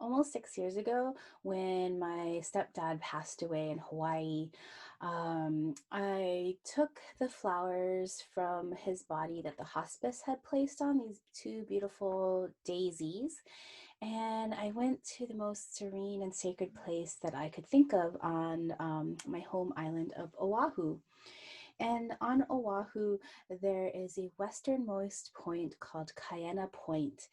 almost 6 years ago, when my stepdad passed away in Hawaii, I took the flowers from his body that the hospice had placed on, these two beautiful daisies, and I went to the most serene and sacred place that I could think of on my home island of Oahu. And on Oahu, there is a westernmost point called Kaena Point.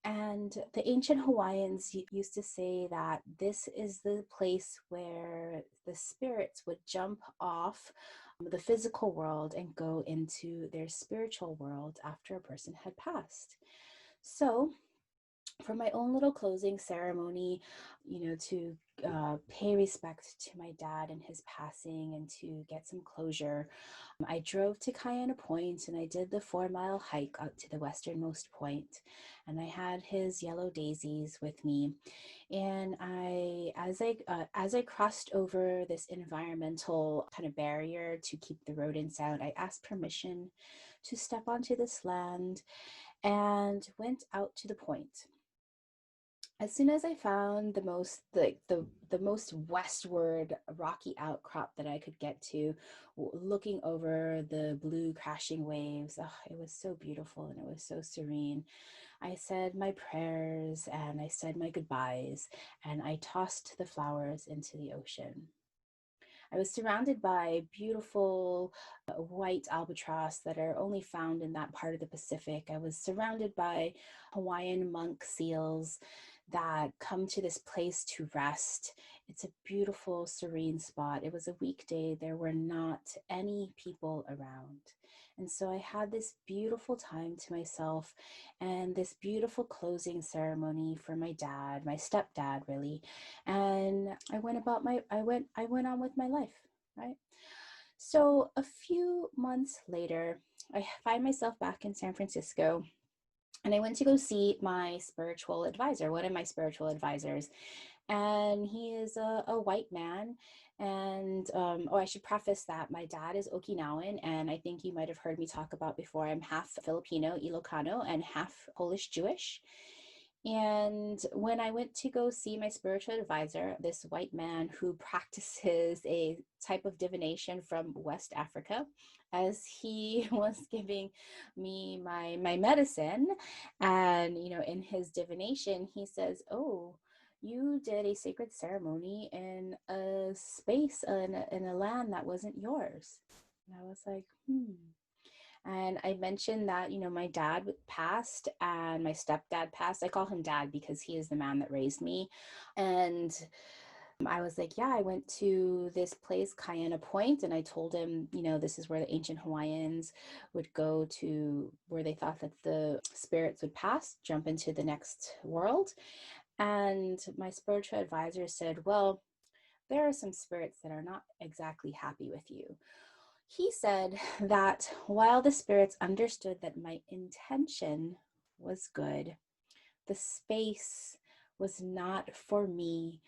And the ancient Hawaiians used to say that this is the place where the spirits would jump off the physical world and go into their spiritual world after a person had passed. So, for my own little closing ceremony, to pay respect to my dad and his passing and to get some closure, I drove to Kaena Point and I did the 4 mile hike out to the westernmost point. And I had his yellow daisies with me. And as I crossed over this environmental kind of barrier to keep the rodents out, I asked permission to step onto this land and went out to the point. As soon as I found the most westward rocky outcrop that I could get to, looking over the blue crashing waves, oh, it was so beautiful and it was so serene. I said my prayers and I said my goodbyes, and I tossed the flowers into the ocean. I was surrounded by beautiful white albatross that are only found in that part of the Pacific. I was surrounded by Hawaiian monk seals that come to this place to rest. It's a beautiful, serene spot. It was a weekday. There were not any people around. And so I had this beautiful time to myself and this beautiful closing ceremony for my dad, my stepdad, really. And I went on with my life, right? So a few months later, I find myself back in San Francisco, and I went to go see my spiritual advisor, one of my spiritual advisors. And he is a white man. And I should preface that my dad is Okinawan, and I think you might have heard me talk about before, I'm half Filipino, Ilocano, and half Polish Jewish. And when I went to go see my spiritual advisor, this white man who practices a type of divination from West Africa, as he was giving me my medicine, and in his divination, he says, "Oh, you did a sacred ceremony in a space in a land that wasn't yours." And I was like, And I mentioned that, my dad passed and my stepdad passed. I call him dad because he is the man that raised me. And I was like, yeah, I went to this place, Kaena Point, and I told him, this is where the ancient Hawaiians would go to, where they thought that the spirits would pass, jump into the next world. And my spiritual advisor said, well, there are some spirits that are not exactly happy with you. He said that while the spirits understood that my intention was good, the space was not for me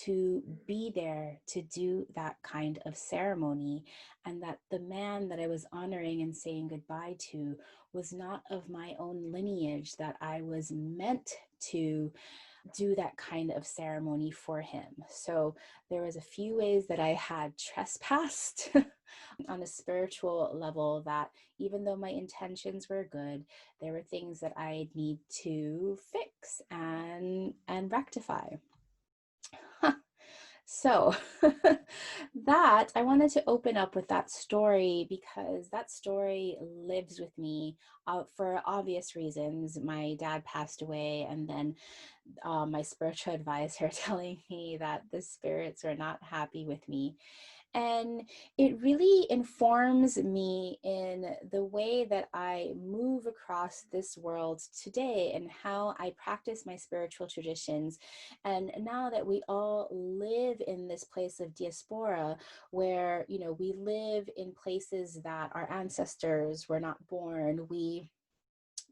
to be there to do that kind of ceremony, and that the man that I was honoring and saying goodbye to was not of my own lineage, that I was meant to do that kind of ceremony for him. So there was a few ways that I had trespassed on a spiritual level, that even though my intentions were good, there were things that I need to fix and rectify. So that I wanted to open up with that story because that story lives with me for obvious reasons. My dad passed away, and then my spiritual advisor telling me that the spirits were not happy with me. And it really informs me in the way that I move across this world today and how I practice my spiritual traditions. And now that we all live in this place of diaspora, where, we live in places that our ancestors were not born, we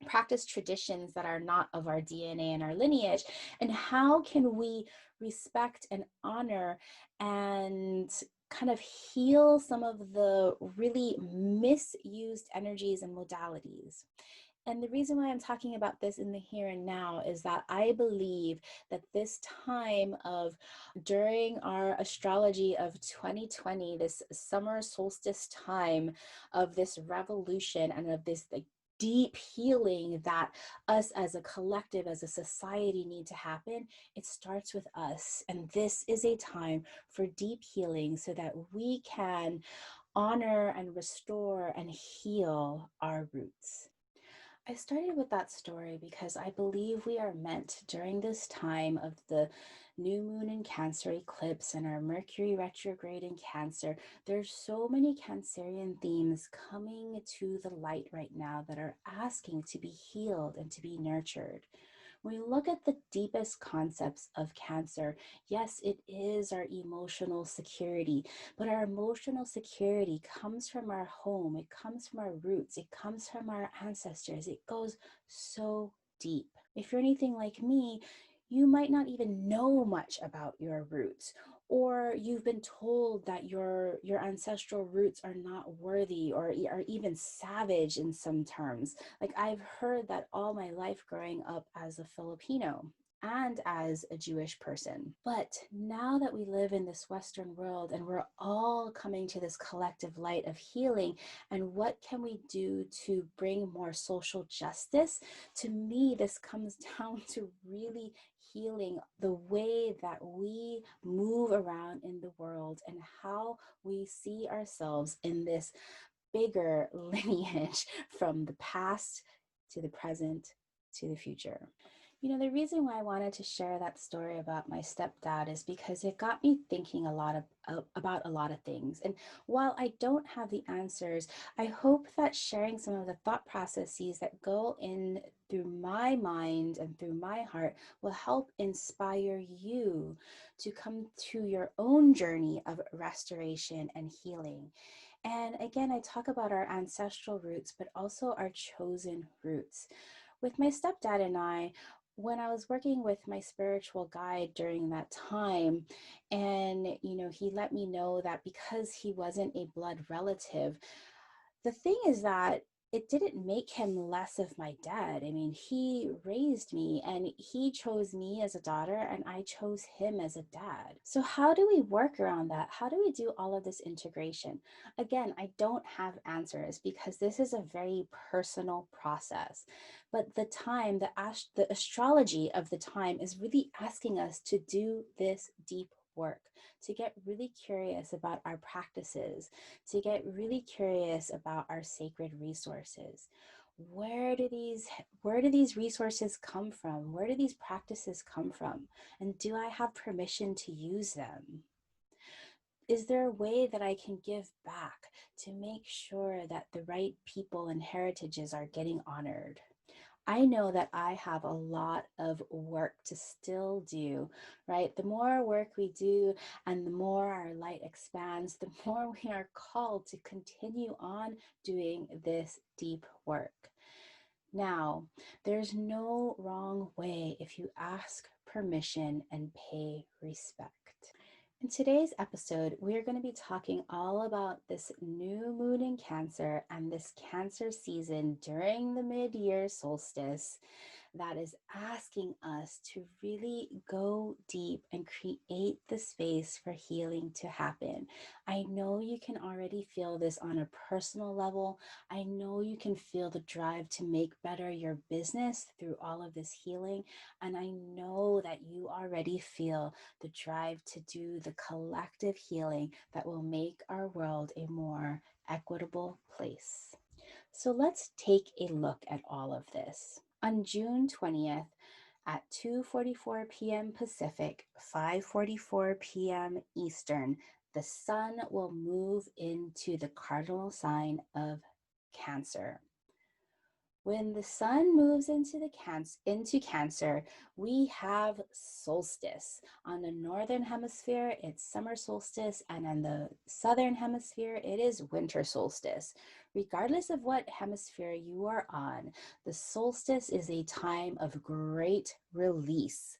practice traditions that are not of our DNA and our lineage, and how can we respect and honor and kind of heal some of the really misused energies and modalities. And the reason why I'm talking about this in the here and now is that I believe that this time of during our astrology of 2020, this summer solstice time of this revolution and of this like deep healing that us as a collective, as a society need to happen, it starts with us. And this is a time for deep healing so that we can honor and restore and heal our roots. I started with that story because I believe we are meant during this time of the new moon in Cancer eclipse and our Mercury retrograde in Cancer. There's so many Cancerian themes coming to the light right now that are asking to be healed and to be nurtured. When we look at the deepest concepts of Cancer, yes, it is our emotional security, but our emotional security comes from our home, it comes from our roots, it comes from our ancestors. It goes so deep. If you're anything like me, you might not even know much about your roots, or you've been told that your ancestral roots are not worthy or are even savage in some terms. Like I've heard that all my life growing up as a Filipino and as a Jewish person. But now that we live in this Western world and we're all coming to this collective light of healing, and what can we do to bring more social justice? To me, this comes down to really healing the way that we move around in the world and how we see ourselves in this bigger lineage from the past to the present to the future. You know, the reason why I wanted to share that story about my stepdad is because it got me thinking about a lot of things. And while I don't have the answers, I hope that sharing some of the thought processes that go in through my mind and through my heart will help inspire you to come to your own journey of restoration and healing. And again, I talk about our ancestral roots, but also our chosen roots. With my stepdad and I, when I was working with my spiritual guide during that time, and he let me know that because he wasn't a blood relative, the thing is that it didn't make him less of my dad. I mean, he raised me and he chose me as a daughter and I chose him as a dad. So how do we work around that? How do we do all of this integration? Again, I don't have answers because this is a very personal process. But the astrology of the time is really asking us to do this deep work, to get really curious about our practices, to get really curious about our sacred resources. Where do these resources come from? Where do these practices come from? And do I have permission to use them? Is there a way that I can give back to make sure that the right people and heritages are getting honored? I know that I have a lot of work to still do, right? The more work we do and the more our light expands, the more we are called to continue on doing this deep work. Now, there's no wrong way if you ask permission and pay respect. In today's episode, we are going to be talking all about this new moon in Cancer and this Cancer season during the mid-year solstice that is asking us to really go deep and create the space for healing to happen. I know you can already feel this on a personal level. I know you can feel the drive to make better your business through all of this healing. And I know that you already feel the drive to do the collective healing that will make our world a more equitable place. So let's take a look at all of this. On June 20th at 2:44 p.m. Pacific, 5:44 p.m. Eastern, the sun will move into the cardinal sign of Cancer. When the sun moves into Cancer, we have solstice. On the northern hemisphere, it's summer solstice, and on the southern hemisphere, it is winter solstice. Regardless of what hemisphere you are on, the solstice is a time of great release.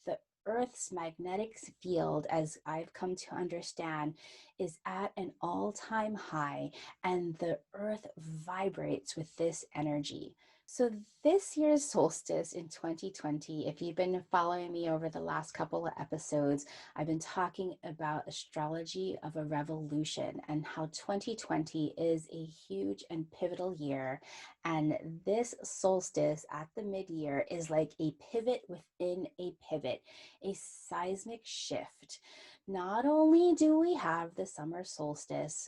The Earth's magnetic field, as I've come to understand, is at an all-time high, and the Earth vibrates with this energy. So, this year's solstice in 2020, if you've been following me over the last couple of episodes, I've been talking about astrology of a revolution and how 2020 is a huge and pivotal year. And this solstice at the mid-year is like a pivot within a pivot, a seismic shift. Not only do we have the summer solstice,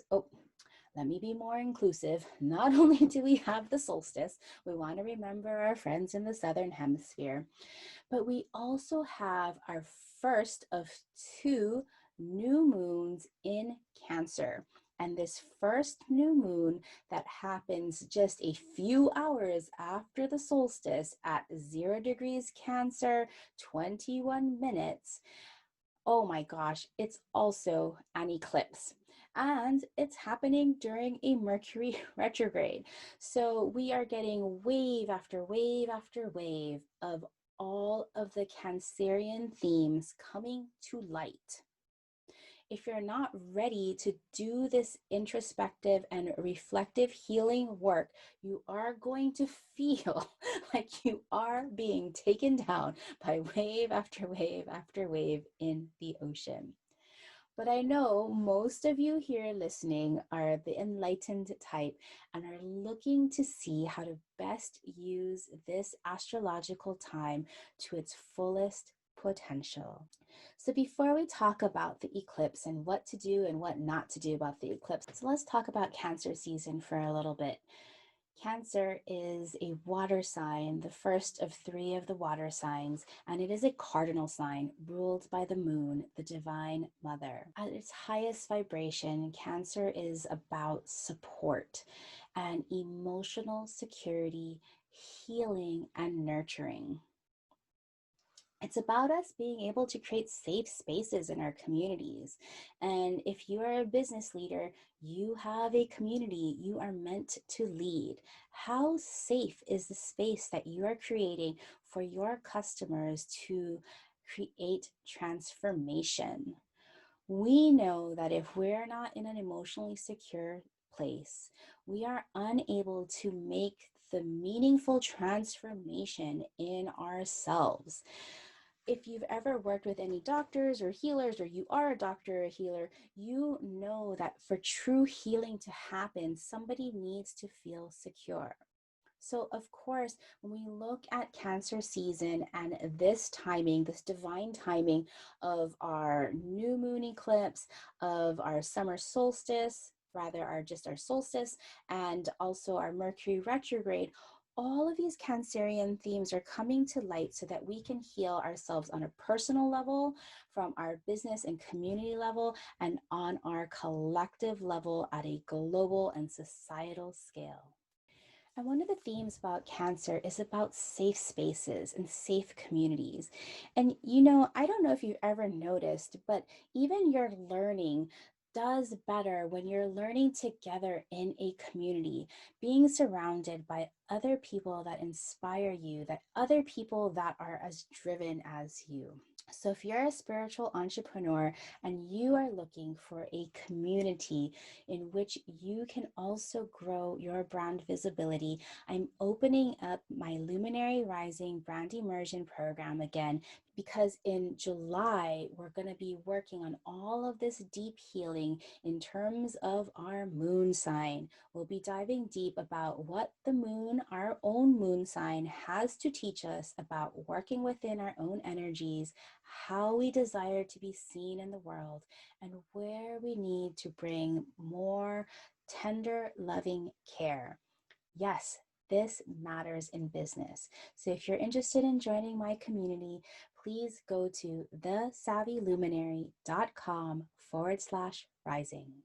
let me be more inclusive. Not only do we have the solstice, we want to remember our friends in the Southern Hemisphere, but we also have our first of two new moons in Cancer. And this first new moon that happens just a few hours after the solstice at 0 degrees Cancer, 21 minutes. Oh my gosh, it's also an eclipse. And it's happening during a Mercury retrograde. So we are getting wave after wave after wave of all of the Cancerian themes coming to light. If you're not ready to do this introspective and reflective healing work, you are going to feel like you are being taken down by wave after wave after wave in the ocean. But I know most of you here listening are the enlightened type and are looking to see how to best use this astrological time to its fullest potential. So before we talk about the eclipse and what to do and what not to do about the eclipse, so let's talk about Cancer season for a little bit. Cancer is a water sign, the first of three of the water signs, and it is a cardinal sign ruled by the moon, the divine mother. At its highest vibration, Cancer is about support and emotional security, healing, and nurturing. It's about us being able to create safe spaces in our communities. And if you are a business leader, you have a community you are meant to lead. How safe is the space that you are creating for your customers to create transformation? We know that if we're not in an emotionally secure place, we are unable to make the meaningful transformation in ourselves. If you've ever worked with any doctors or healers, or you are a doctor or a healer, you know that for true healing to happen, somebody needs to feel secure. So, of course, when we look at Cancer season and this timing, this divine timing of our new moon eclipse, of our summer solstice, rather our solstice, and also our Mercury retrograde, all of these Cancerian themes are coming to light so that we can heal ourselves on a personal level, from our business and community level, and on our collective level at a global and societal scale. And one of the themes about Cancer is about safe spaces and safe communities. And I don't know if you've ever noticed, but even your learning does better when you're learning together in a community, being surrounded by other people that inspire you, that other people that are as driven as you. So, if you're a spiritual entrepreneur and you are looking for a community in which you can also grow your brand visibility, I'm opening up my Luminary Rising Brand Immersion program again, because in July, we're going to be working on all of this deep healing in terms of our moon sign. We'll be diving deep about what the moon, our own moon sign, has to teach us about working within our own energies, how we desire to be seen in the world, and where we need to bring more tender, loving care. Yes, this matters in business. So if you're interested in joining my community, please go to thesavvyluminary.com/rising.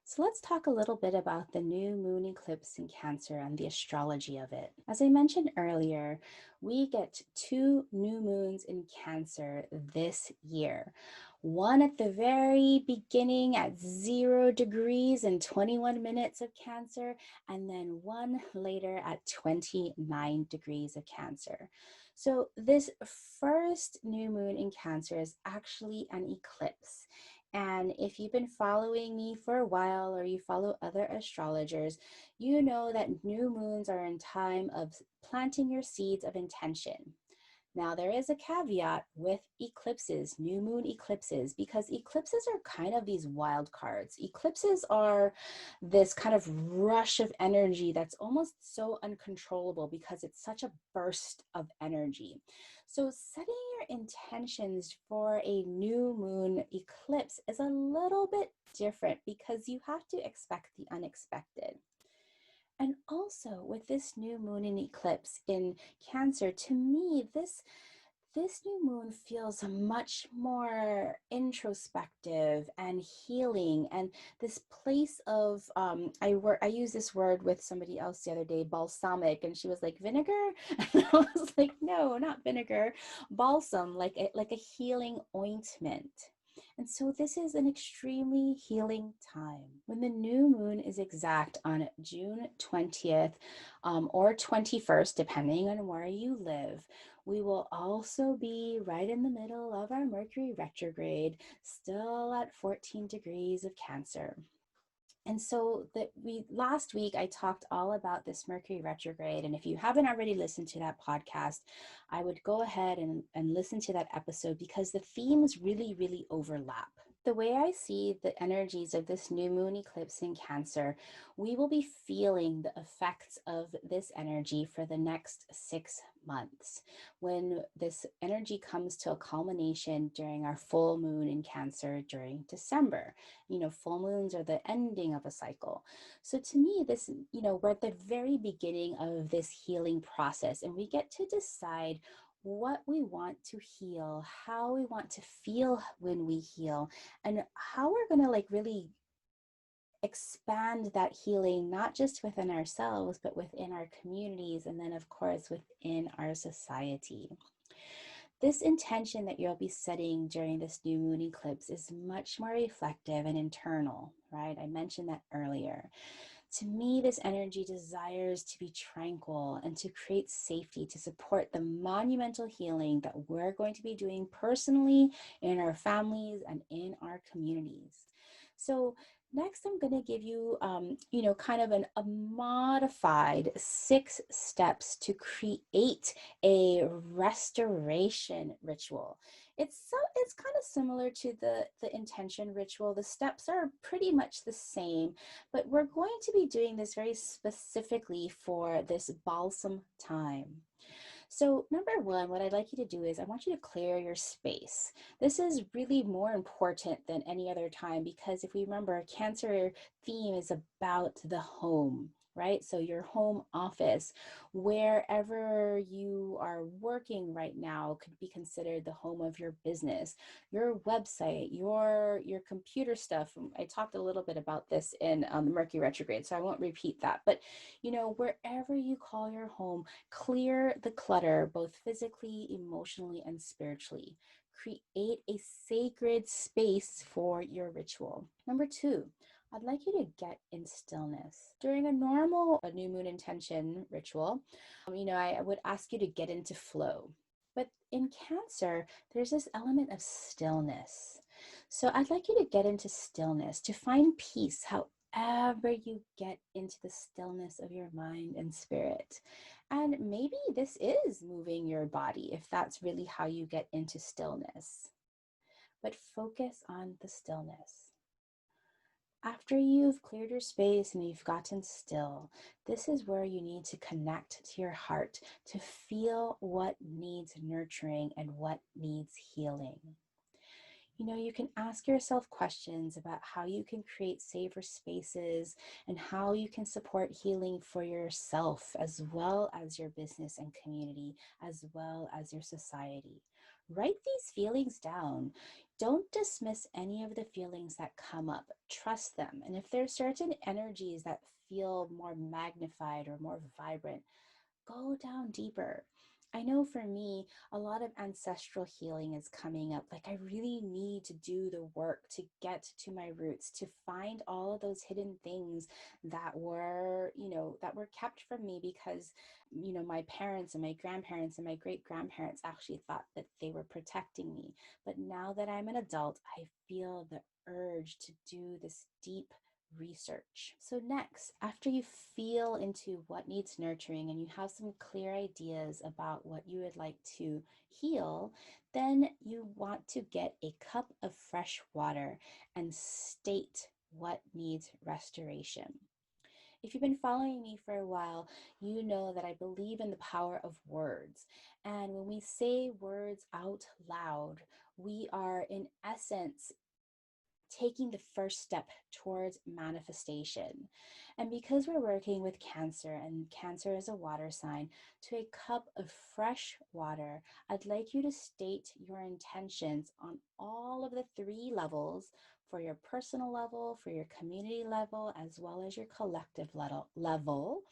So let's talk a little bit about the new moon eclipse in Cancer and the astrology of it. As I mentioned earlier, we get two new moons in Cancer this year. One at the very beginning at 0 degrees and 21 minutes of Cancer, and then one later at 29 degrees of Cancer. So this first new moon in Cancer is actually an eclipse. And if you've been following me for a while or you follow other astrologers, you know that new moons are in time of planting your seeds of intention. Now, there is a caveat with eclipses, new moon eclipses, because eclipses are kind of these wild cards. Eclipses are this kind of rush of energy that's almost so uncontrollable because it's such a burst of energy. So, setting your intentions for a new moon eclipse is a little bit different because you have to expect the unexpected. And also with this new moon and eclipse in Cancer, to me, this new moon feels much more introspective and healing, and this place of I used this word with somebody else the other day, balsamic, and she was like, vinegar. And I was like, no, not vinegar, balsam, like a healing ointment. And so this is an extremely healing time. When the new moon is exact on June 20th or 21st, depending on where you live, we will also be right in the middle of our Mercury retrograde, still at 14 degrees of Cancer. And so last week I talked all about this Mercury retrograde. And if you haven't already listened to that podcast, I would go ahead and listen to that episode because the themes really, really overlap. The way I see the energies of this new moon eclipse in Cancer, we will be feeling the effects of this energy for the next 6 months. When this energy comes to a culmination during our full moon in Cancer during December. Full moons are the ending of a cycle. So to me, we're at the very beginning of this healing process, and we get to decide what we want to heal, how we want to feel when we heal, and how we're going to really expand that healing, not just within ourselves, but within our communities, and then of course within our society. This intention that you'll be setting during this new moon eclipse is much more reflective and internal, right? I mentioned that earlier. To me, this energy desires to be tranquil and to create safety to support the monumental healing that we're going to be doing personally in our families and in our communities. So next, I'm going to give you, kind of a modified 6 steps to create a restoration ritual. It's kind of similar to the intention ritual. The steps are pretty much the same, but we're going to be doing this very specifically for this balsam time. So number one, what I'd like you to do is I want you to clear your space. This is really more important than any other time because if we remember, Cancer theme is about the home, right? So your home office, wherever you are working right now could be considered the home of your business, your website, your computer stuff. I talked a little bit about this in the Mercury retrograde, so I won't repeat that. But, wherever you call your home, clear the clutter, both physically, emotionally, and spiritually. Create a sacred space for your ritual. Number two, I'd like you to get in stillness. During a normal new moon intention ritual, I would ask you to get into flow. But in Cancer, there's this element of stillness. So I'd like you to get into stillness, to find peace however you get into the stillness of your mind and spirit. And maybe this is moving your body if that's really how you get into stillness. But focus on the stillness. After you've cleared your space and you've gotten still, this is where you need to connect to your heart to feel what needs nurturing and what needs healing. You can ask yourself questions about how you can create safer spaces and how you can support healing for yourself, as well as your business and community, as well as your society. Write these feelings down. Don't dismiss any of the feelings that come up. Trust them. And if there's certain energies that feel more magnified or more vibrant, go down deeper. I know for me, a lot of ancestral healing is coming up. Like, I really need to do the work to get to my roots, to find all of those hidden things that were, that were kept from me because, my parents and my grandparents and my great grandparents actually thought that they were protecting me. But now that I'm an adult, I feel the urge to do this deep research. So next, after you feel into what needs nurturing and you have some clear ideas about what you would like to heal, then you want to get a cup of fresh water and state what needs restoration. If you've been following me for a while, you know that I believe in the power of words. And when we say words out loud, we are in essence taking the first step towards manifestation. And because we're working with Cancer, and Cancer is a water sign, to a cup of fresh water, I'd like you to state your intentions on all of the three levels: for your personal level, for your community level, as well as your collective level.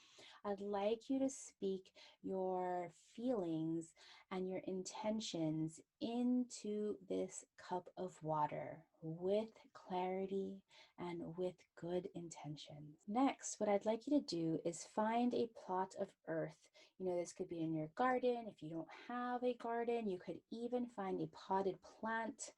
I'd like you to speak your feelings and your intentions into this cup of water with clarity and with good intentions. Next, what I'd like you to do is find a plot of earth. This could be in your garden. If you don't have a garden, you could even find a potted plant.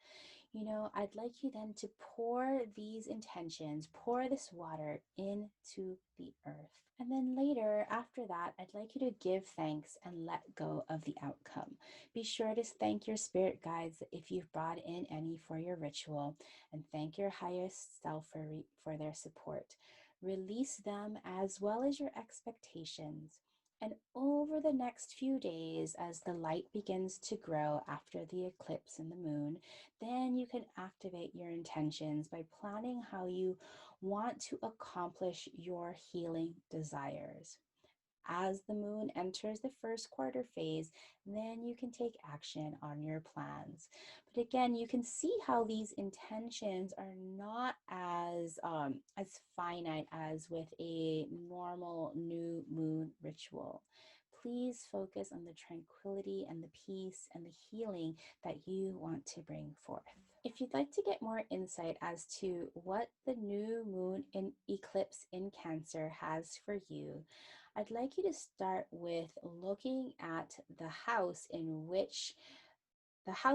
I'd like you then to pour these intentions, pour this water into the earth. And then later, after that, I'd like you to give thanks and let go of the outcome. Be sure to thank your spirit guides if you've brought in any for your ritual, and thank your highest self for their support. Release them as well as your expectations. And over the next few days, as the light begins to grow after the eclipse and the moon, then you can activate your intentions by planning how you want to accomplish your healing desires. As the moon enters the first quarter phase, then you can take action on your plans. But again, you can see how these intentions are not as finite as with a normal new moon ritual. Please focus on the tranquility and the peace and the healing that you want to bring forth. If you'd like to get more insight as to what the new moon in eclipse in Cancer has for you, I'd like you to start with looking at the house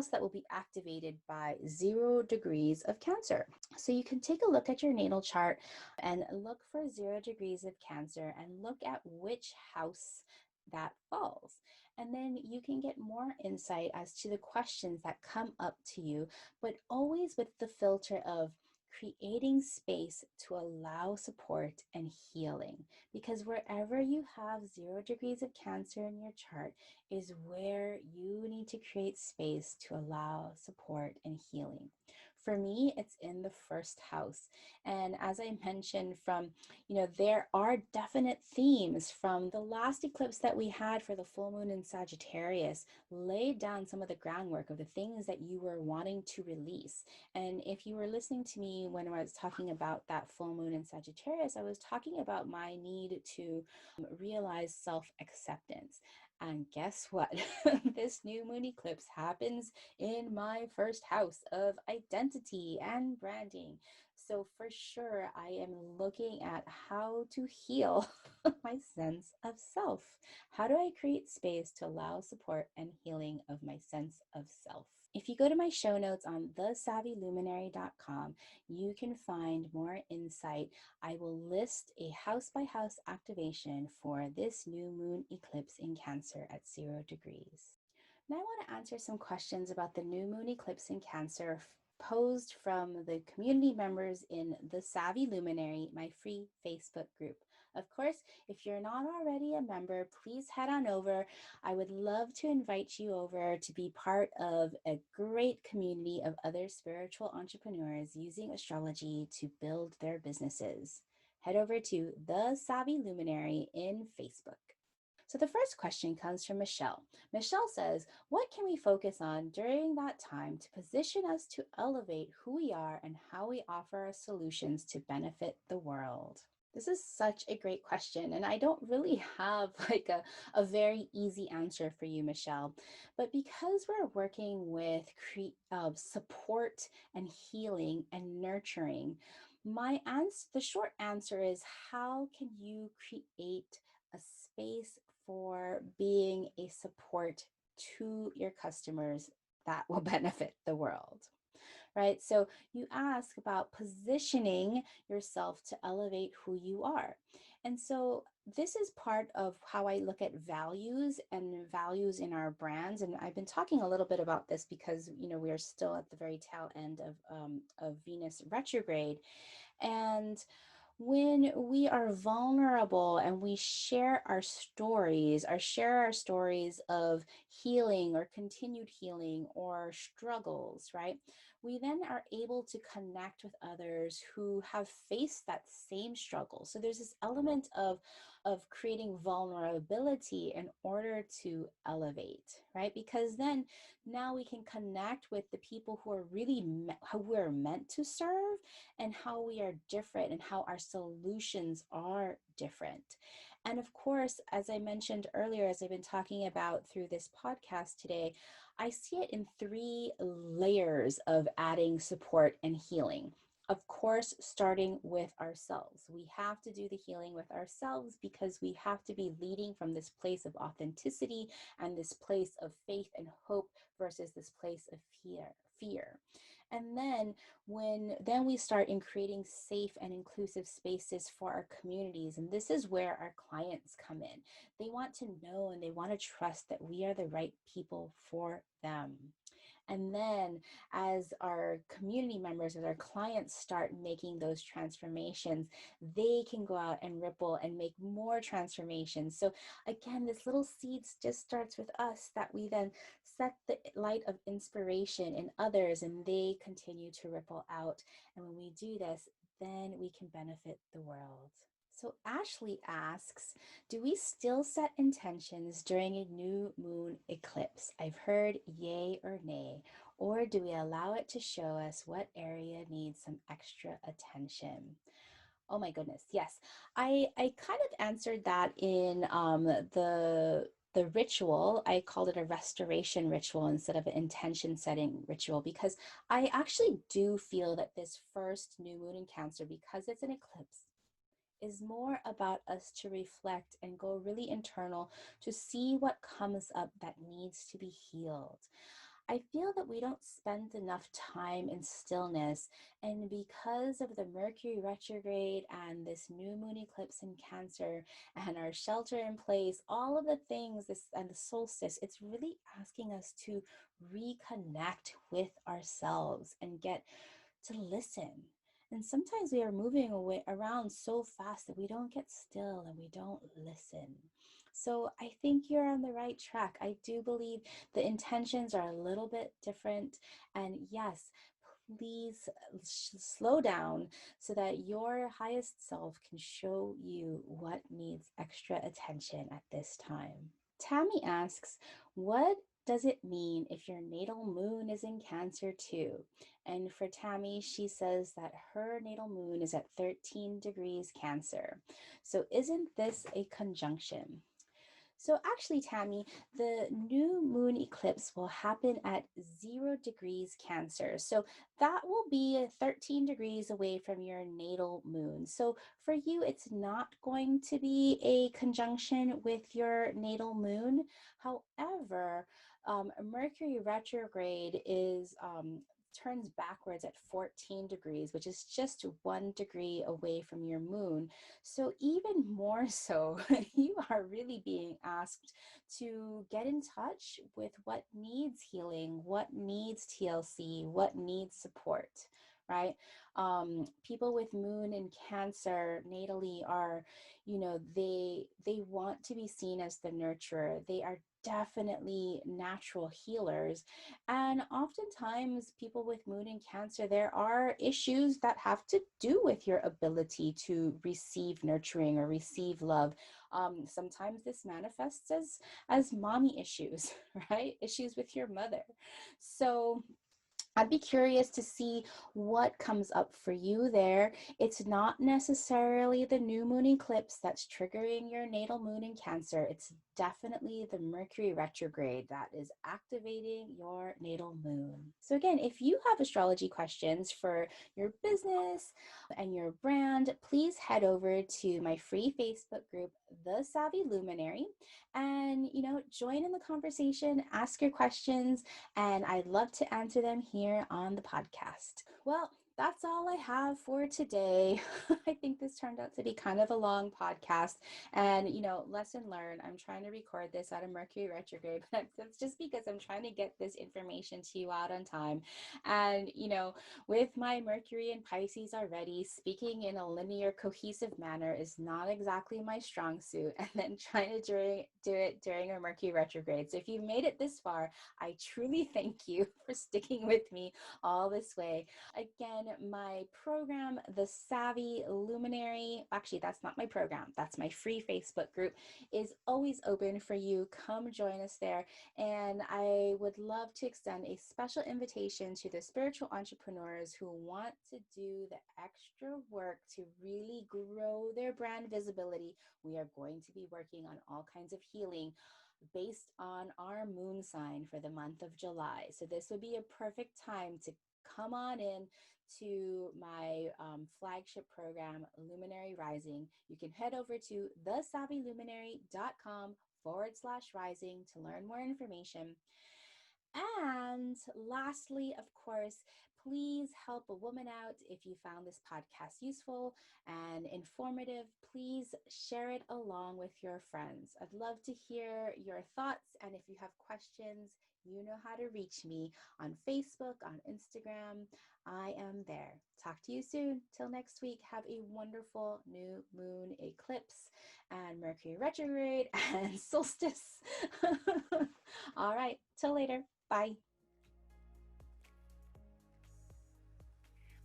that will be activated by 0 degrees of Cancer. So you can take a look at your natal chart and look for 0 degrees of Cancer and look at which house that falls. And then you can get more insight as to the questions that come up to you, but always with the filter of creating space to allow support and healing. Because wherever you have 0 degrees of Cancer in your chart is where you need to create space to allow support and healing. For me, it's in the first house. And as I mentioned there are definite themes from the last eclipse that we had for the full moon in Sagittarius, laid down some of the groundwork of the things that you were wanting to release. And if you were listening to me when I was talking about that full moon in Sagittarius, I was talking about my need to realize self-acceptance. And guess what? This new moon eclipse happens in my first house of identity and branding. So for sure, I am looking at how to heal my sense of self. How do I create space to allow support and healing of my sense of self? If you go to my show notes on thesavvyluminary.com, you can find more insight. I will list a house by house activation for this new moon eclipse in Cancer at 0 degrees. Now I want to answer some questions about the new moon eclipse in Cancer posed from the community members in the Savvy Luminary, my free Facebook group. Of course, if you're not already a member, please head on over. I would love to invite you over to be part of a great community of other spiritual entrepreneurs using astrology to build their businesses. Head over to the Savvy Luminary in Facebook. So the first question comes from Michelle. Michelle says, what can we focus on during that time to position us to elevate who we are and how we offer our solutions to benefit the world? This is such a great question, and I don't really have like a very easy answer for you, Michelle. But because we're working with support and healing and nurturing, the short answer is, how can you create a space for being a support to your customers that will benefit the world? Right? So you ask about positioning yourself to elevate who you are. And so this is part of how I look at values and values in our brands. And I've been talking a little bit about this because, we are still at the very tail end of Venus retrograde. And when we are vulnerable and we share our stories, or share our stories of healing or continued healing or struggles, right? We then are able to connect with others who have faced that same struggle. So there's this element of creating vulnerability in order to elevate, right? Because then now we can connect with the people who are really who we're meant to serve, and how we are different and how our solutions are different. And of course, as I mentioned earlier, as I've been talking about through this podcast today, I see it in three layers of adding support and healing. Of course, starting with ourselves. We have to do the healing with ourselves because we have to be leading from this place of authenticity and this place of faith and hope versus this place of fear. And then we start in creating safe and inclusive spaces for our communities. And this is where our clients come in. They want to know and they want to trust that we are the right people for them. And then as our community members, as our clients start making those transformations, they can go out and ripple and make more transformations. So again, this little seeds just starts with us, that we then set the light of inspiration in others and they continue to ripple out. And when we do this, then we can benefit the world. So Ashley asks, do we still set intentions during a new moon eclipse? I've heard yay or nay. Or do we allow it to show us what area needs some extra attention? Oh my goodness, yes. I kind of answered that in the ritual. I called it a restoration ritual instead of an intention setting ritual, because I actually do feel that this first new moon in Cancer, because it's an eclipse, is more about us to reflect and go really internal to see what comes up that needs to be healed. I feel that we don't spend enough time in stillness, and because of the Mercury retrograde and this new moon eclipse in Cancer and our shelter in place, all of the things, this and the solstice, it's really asking us to reconnect with ourselves and get to listen. And sometimes we are moving away around so fast that we don't get still and we don't listen. So I think you're on the right track. I do believe the intentions are a little bit different. And yes, please slow down so that your highest self can show you what needs extra attention at this time. Tammy asks, what does it mean if your natal moon is in Cancer too? And for Tammy, she says that her natal moon is at 13 degrees Cancer. So isn't this a conjunction? So actually, Tammy, the new moon eclipse will happen at 0 degrees Cancer. So that will be 13 degrees away from your natal moon. So for you, it's not going to be a conjunction with your natal moon. However, Mercury retrograde turns backwards at 14 degrees, which is just 1 degree away from your moon. So even more so, you are really being asked to get in touch with what needs healing, what needs TLC, what needs support, right? People with moon in Cancer natally are, they want to be seen as the nurturer. They are definitely natural healers. And oftentimes, people with moon in Cancer, there are issues that have to do with your ability to receive nurturing or receive love. Sometimes this manifests as mommy issues, right? Issues with your mother. So I'd be curious to see what comes up for you there. It's not necessarily the new moon eclipse that's triggering your natal moon in Cancer. It's definitely the Mercury retrograde that is activating your natal moon. So, again, if you have astrology questions for your business and your brand, please head over to my free Facebook group, The Savvy Luminary, and join in the conversation, ask your questions, and I'd love to answer them here on the podcast. Well, that's all I have for today. I think this turned out to be kind of a long podcast, and lesson learned. I'm trying to record this out of Mercury retrograde, but that's just because I'm trying to get this information to you out on time. And with my Mercury in Pisces already, speaking in a linear, cohesive manner is not exactly my strong suit. And then trying to do it during a Mercury retrograde. So if you've made it this far, I truly thank you for sticking with me all this way. Again, my program, The Savvy Luminary, actually, that's not my program, that's my free Facebook group, is always open for you. Come join us there. And I would love to extend a special invitation to the spiritual entrepreneurs who want to do the extra work to really grow their brand visibility. We are going to be working on all kinds of healing based on our moon sign for the month of July. So this would be a perfect time to come on in to my flagship program, Luminary Rising. You can head over to thesavvyluminary.com/rising to learn more information. And lastly, of course, please help a woman out. If you found this podcast useful and informative, please share it along with your friends. I'd love to hear your thoughts. And if you have questions, you know how to reach me on Facebook, on Instagram. I am there. Talk to you soon. Till next week, have a wonderful new moon eclipse and Mercury retrograde and solstice. All right. Till later. Bye.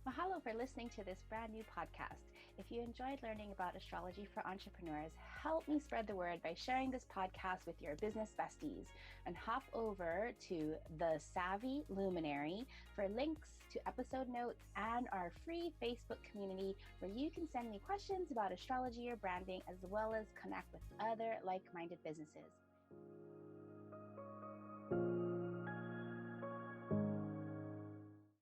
Mahalo for listening to this brand new podcast. If you enjoyed learning about astrology for entrepreneurs, help me spread the word by sharing this podcast with your business besties, and hop over to The Savvy Luminary for links to episode notes and our free Facebook community where you can send me questions about astrology or branding, as well as connect with other like-minded businesses.